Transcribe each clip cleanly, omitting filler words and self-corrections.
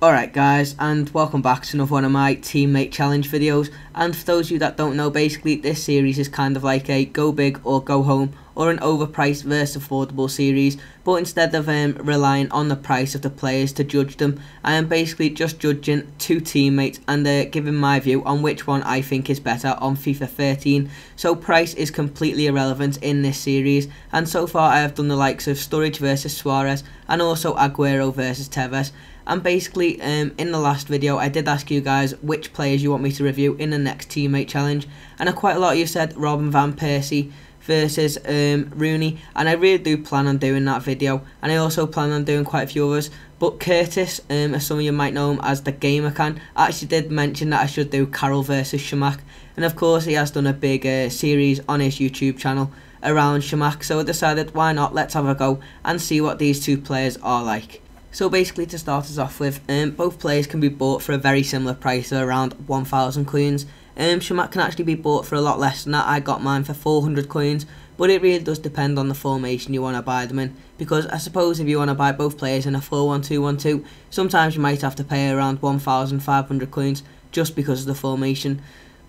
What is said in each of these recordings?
Alright guys, and welcome back to another one of my teammate challenge videos. And for those of you that don't know, basically this series is kind of like a go big or go home, or an overpriced versus affordable series. But instead of relying on the price of the players to judge them, I am basically just judging two teammates and giving my view on which one I think is better on FIFA 13. So price is completely irrelevant in this series, and so far I have done the likes of Sturridge versus Suarez and also Aguero versus Tevez. And basically, in the last video, I did ask you guys which players you want me to review in the next teammate challenge, and quite a lot of you said Robin van Persie versus Rooney, and I really do plan on doing that video, and I also plan on doing quite a few others. But Curtis, as some of you might know him as the Gamer Can, actually did mention that I should do Carroll versus Chamakh, and of course he has done a big series on his YouTube channel around Chamakh, so I decided why not, let's have a go and see what these two players are like. So basically, to start us off with, both players can be bought for a very similar price of around 1,000 coins. Chamakh can actually be bought for a lot less than that. I got mine for 400 coins, but it really does depend on the formation you want to buy them in, because I suppose if you want to buy both players in a 4-1-2-1-2, sometimes you might have to pay around 1,500 coins just because of the formation.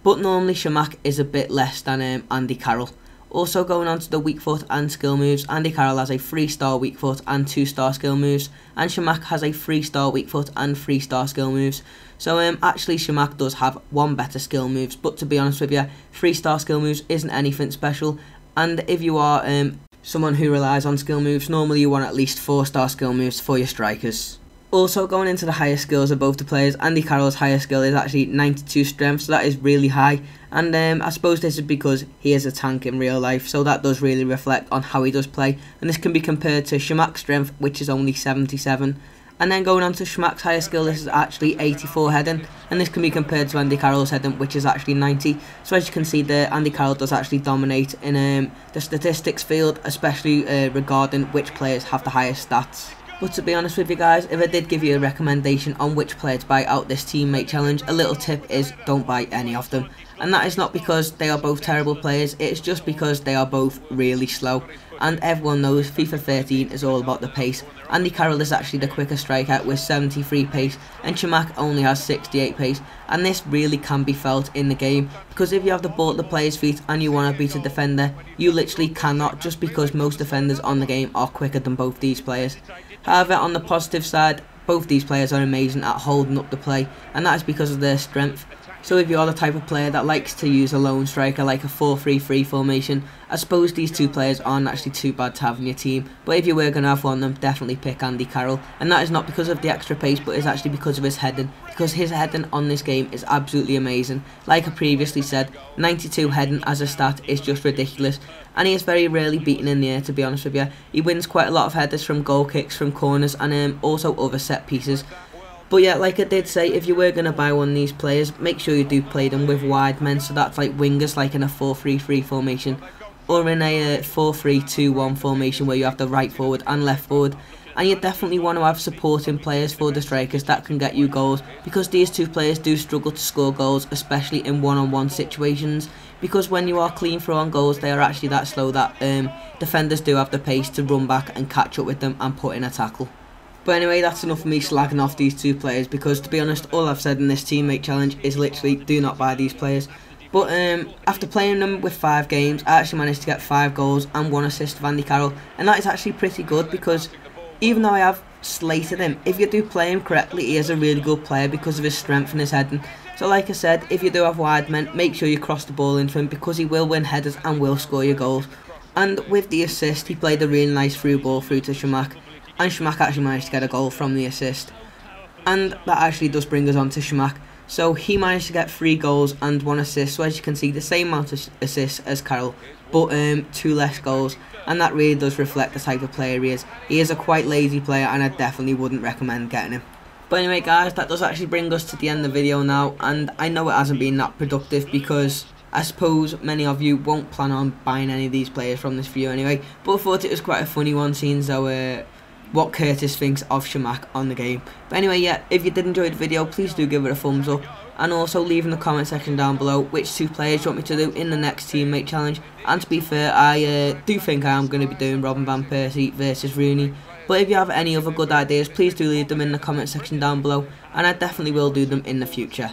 But normally Chamakh is a bit less than Andy Carroll. Also, going on to the weak foot and skill moves, Andy Carroll has a 3-star weak foot and 2-star skill moves, and Chamakh has a 3-star weak foot and 3-star skill moves. So actually Chamakh does have one better skill moves, but to be honest with you, 3-star skill moves isn't anything special, and if you are someone who relies on skill moves, normally you want at least 4-star skill moves for your strikers. Also, going into the higher skills of both the players, Andy Carroll's higher skill is actually 92 strength, so that is really high, and I suppose this is because he is a tank in real life, so that does really reflect on how he does play, and this can be compared to Chamakh's strength, which is only 77. And then going on to Chamakh's higher skill, this is actually 84 heading, and this can be compared to Andy Carroll's heading, which is actually 90. So as you can see there, Andy Carroll does actually dominate in the statistics field, especially regarding which players have the highest stats. But to be honest with you guys, if I did give you a recommendation on which player to buy out this teammate challenge, a little tip is don't buy any of them. And that is not because they are both terrible players, it's just because they are both really slow. And everyone knows FIFA 13 is all about the pace. Andy Carroll is actually the quicker striker with 73 pace, and Chamakh only has 68 pace, and this really can be felt in the game, because if you have the ball at the player's feet and you want to beat a defender, you literally cannot, just because most defenders on the game are quicker than both these players. However, on the positive side, both these players are amazing at holding up the play, and that is because of their strength. So if you are the type of player that likes to use a lone striker like a 4-3-3 formation, I suppose these two players aren't actually too bad to have in your team, but if you were going to have one of them, definitely pick Andy Carroll, and that is not because of the extra pace, but is actually because of his heading, because his heading on this game is absolutely amazing. Like I previously said, 92 heading as a stat is just ridiculous, and he is very rarely beaten in the air, to be honest with you. He wins quite a lot of headers from goal kicks, from corners, and also other set pieces. But yeah, like I did say, if you were going to buy one of these players, make sure you do play them with wide men, so that's like wingers, like in a 4-3-3 formation, or in a 4-3-2-1 formation where you have the right forward and left forward. And you definitely want to have supporting players for the strikers that can get you goals, because these two players do struggle to score goals, especially in one-on-one situations, because when you are clean through on goals, they are actually that slow that defenders do have the pace to run back and catch up with them and put in a tackle. But anyway, that's enough of me slagging off these two players, because to be honest, all I've said in this teammate challenge is literally do not buy these players. But after playing them with 5 games, I actually managed to get 5 goals and 1 assist of Andy Carroll, and that is actually pretty good, because even though I have slated him, if you do play him correctly, he is a really good player because of his strength and his heading. So like I said, if you do have wide men, make sure you cross the ball into him, because he will win headers and will score your goals. And with the assist, he played a really nice through ball through to Chamakh, and Chamakh actually managed to get a goal from the assist. And that actually does bring us on to Chamakh. So he managed to get 3 goals and 1 assist, so as you can see, the same amount of assists as Carroll, but 2 less goals, and that really does reflect the type of player he is. He is a quite lazy player, and I definitely wouldn't recommend getting him. But anyway guys, that does actually bring us to the end of the video now, and I know it hasn't been that productive, because I suppose many of you won't plan on buying any of these players from this video anyway, but I thought it was quite a funny one, seeing though what Curtis thinks of Chamakh on the game. But anyway, yeah, if you did enjoy the video, please do give it a thumbs up, and also leave in the comment section down below which 2 players you want me to do in the next teammate challenge. And to be fair, I do think I am going to be doing Robin van Persie versus Rooney, But if you have any other good ideas, please do leave them in the comment section down below, and I definitely will do them in the future.